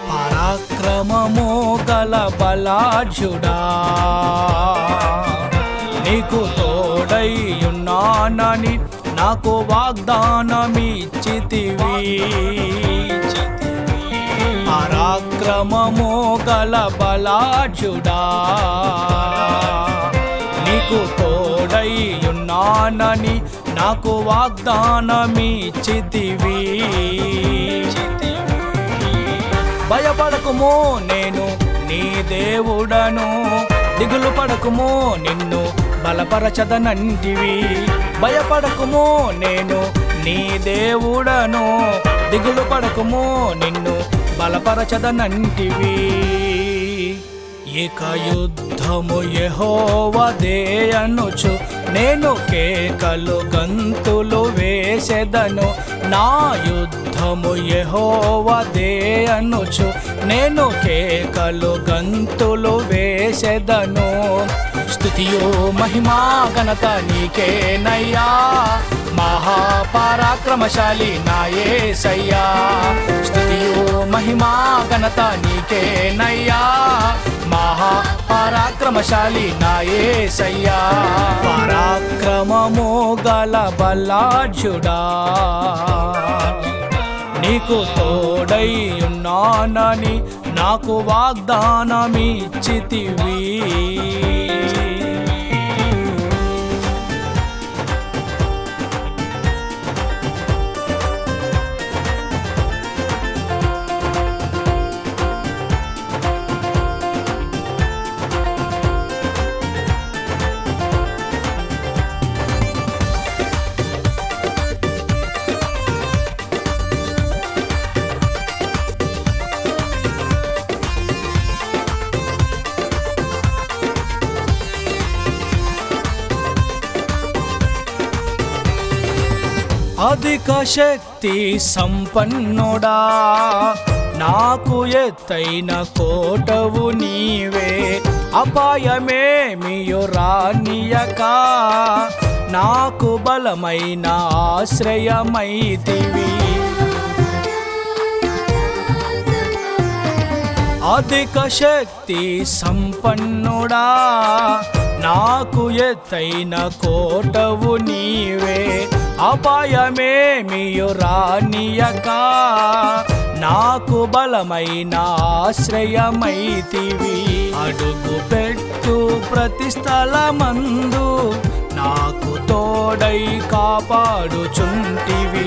పరాక్రమము గల బలాఢ్యుడా, నీకు తోడైయున్నానని నాకు వాగ్దానమిచ్చితివి. పరాక్రమము గల బలాఢ్యుడా, నీకు తోడైయున్నానని నాకు వాగ్దానమిచ్చితివి. భయపడకుమో, నేను నీ దేవుడను, దిగులు పడకుమో, నిన్ను బలపరచదనంటివి. భయపడకుమో, నేను నీ దేవుడను, దిగులు పడకుమో, నిన్ను బలపరచదనంటివి. ఇక యుద్ధము యెహోవాదే అనుచు నేను కేకలు గంతులు వేసెదను. నా యుద్ధము యెహోవాదే అనుచు నేను కేకలు గంతులు వేసెదను. స్తుతియు మహిమా ఘనత నీకేనయ్యా, మహాపరాక్రమశాలి నా యేసయ్యా. స్తుతియు మహిమా ఘనత నీకేనయ్యా, మహాపరాక్రమశాలి నా యేసయ్యా. పరాక్రమము గల బలాఢ్యుడా, నీకు తోడైయున్నానని నాకు వాగ్దానమిచ్చితివి. అధిక శక్తి సంపన్నుడా, నాకు ఎత్తైన కోటవు నీవే. అపాయమేమియు రానియక నాకు బలమైన ఆశ్రయమైతివి. అధిక శక్తి సంపన్నుడా, నాకు ఎత్తైన కోటవు నీవే. అపాయమేమియు రానియక నాకు బలమైన ఆశ్రయమైతివి. అడుగు పెట్టు ప్రతి స్థలమందు నాకు తోడై కాపాడుచుంటివి.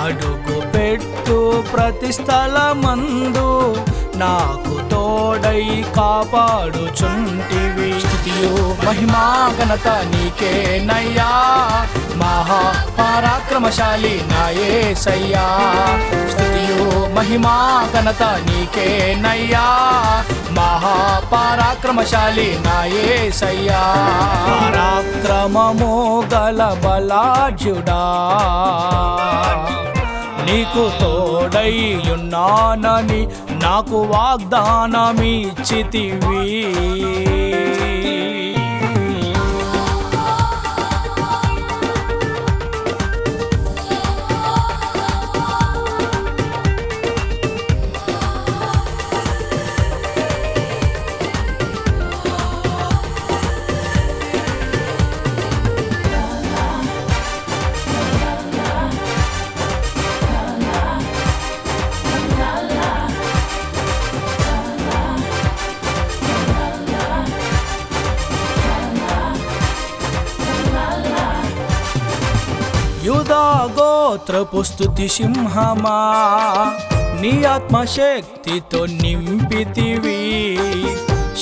అడుగు పెట్టు ప్రతి స్థలమందు నాకు తోడై కాపాడుచుంటివి. స్తుతియు మహిమా ఘనత నీకేనయ్యా, మహాపరాక్రమశాలి నా యేసయ్యా. స్తుతియు మహిమా ఘనత నీకేనయ్యా, మహాపరాక్రమశాలి నా యేసయ్యా. పరాక్రమము గల బలాఢ్యుడా, నీకు తోడైయున్నానని నాకు వాగ్దానమిచ్చితివి. యూదా గోత్రపు స్తుతి సింహమా, నీ ఆత్మశక్తితో నింపితివి.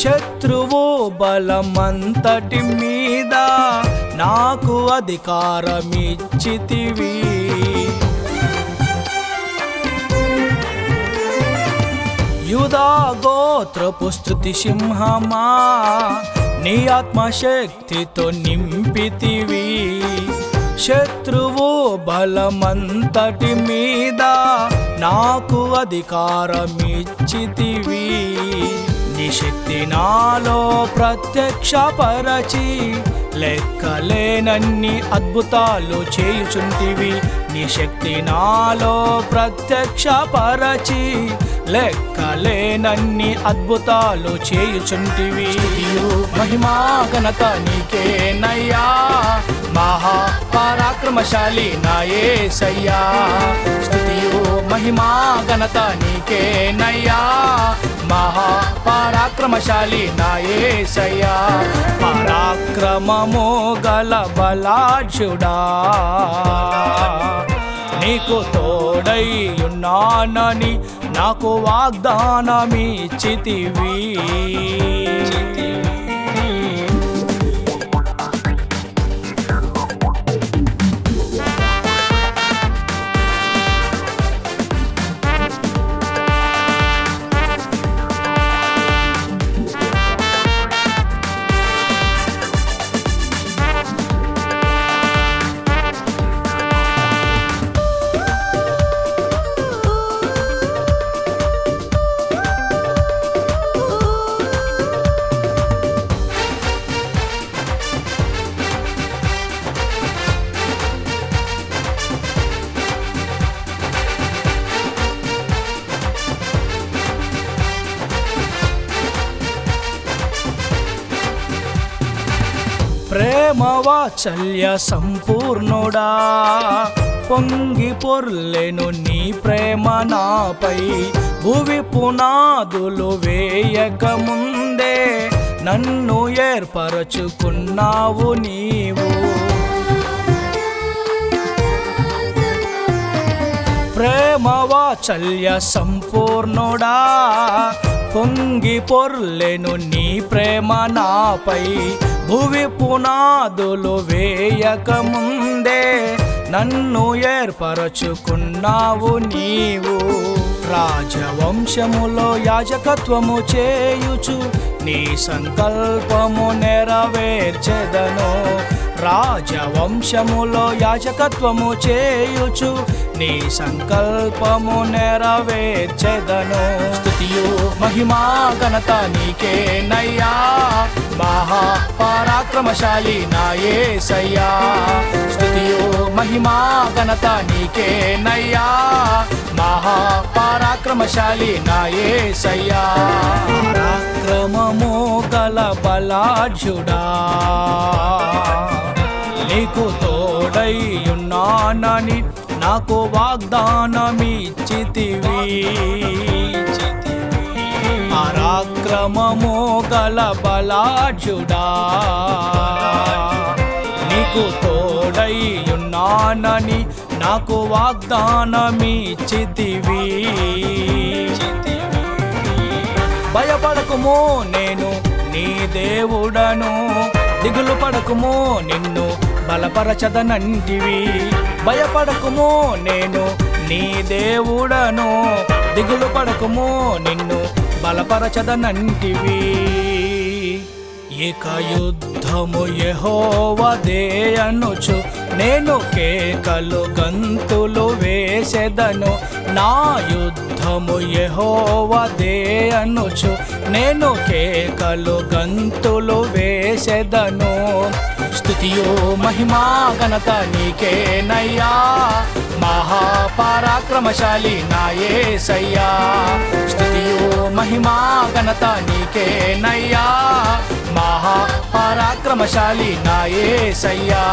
శత్రువు బలమంతటి మీద నాకు అధికారమిచ్చితివి. యూదా గోత్రపు స్తుతి సింహమా, నీ ఆత్మశక్తితో నింపితివి. శత్రువు బలమంతటి మీద నాకు అధికారమిచ్చితివి. నీ శక్తి నాలో ప్రత్యక్షపరచి లెక్కలేనన్ని అద్భుతాలు చేయుచుంటివి. నీ శక్తి నాలో ప్రత్యక్షపరచి లెక్కలేనన్ని అద్భుతాలు చేయుచుంటివి. మహిమా ఘనత నీకేనయ్యా, మహా పరాక్రమశాలి నా యేసయ్యా. స్తుతియు మహిమా ఘనత నీకేనయ్యా, మహా పరాక్రమశాలి నా యేసయ్యా. పరాక్రమము గల బలాఢ్యుడా, నీకు తోడై ఉన్నానని నాకు వాగ్దానమిచ్చితివి. ప్రేమ వాత్సల్య సంపూర్ణుడా, పొంగి పొర్లెను నీ ప్రేమ నాపై. భువి పునాదులు వేయక ముందే నన్ను ఏర్పరచుకున్నావు నీవు. ప్రేమ వాత్సల్య సంపూర్ణుడా, పొంగి పొర్లెను నీ ప్రేమ నాపై. భువి పునాదులు వేయక ముందే నన్ను ఏర్పరచుకున్నావు నీవు. రాజవంశములో యాజకత్వము చేయుచు నీ సంకల్పము నెరవేర్చెదను. రాజవంశములో యాజకత్వము చేయుచు నీ సంకల్పము నెరవేర్చెదను. స్తుతియు మహిమా ఘనత నీకేనయ్యా, మహా పరాక్రమశాలి నా యేసయ్యా. స్తుతియు మహిమా ఘనత నీకేనయ్యా, మహా పరాక్రమశాలి నా యేసయ్యా. పరాక్రమము గల బలాఢ్యుడా, నీకు తోడై ఉన్నానని నాకు వాగ్దానమిచ్చితివి. పరాక్రమము గల బలాఢ్యుడా, నీకు తోడై ఉన్నానని నాకు వాగ్దానమిచ్చితివి. భయపడకుము, నేను నీ దేవుడను. దిగులు పడకుము, నిన్ను బలపరచదనంటివి. భయపడకుము, నేను నీ దేవుడను. దిగులు పడకుము, నిన్ను బలపరచదనంటివి. ఇక యుద్ధము యెహోవాదే అనుచు నేను కేకలు గంతులు వేసెదను. నా యుద్ధము యెహోవాదే అనుచు నేను కేకలు గంతులు వేసెదను. స్తుతియు మహిమా ఘనత నీకేనయ్యా, మహా పరాక్రమశాలి నా యేసయ్యా. స్తుతియు మహిమా ఘనత నీకేనయ్యా, మహా పరాక్రమశాలి నా యేసయ్యా.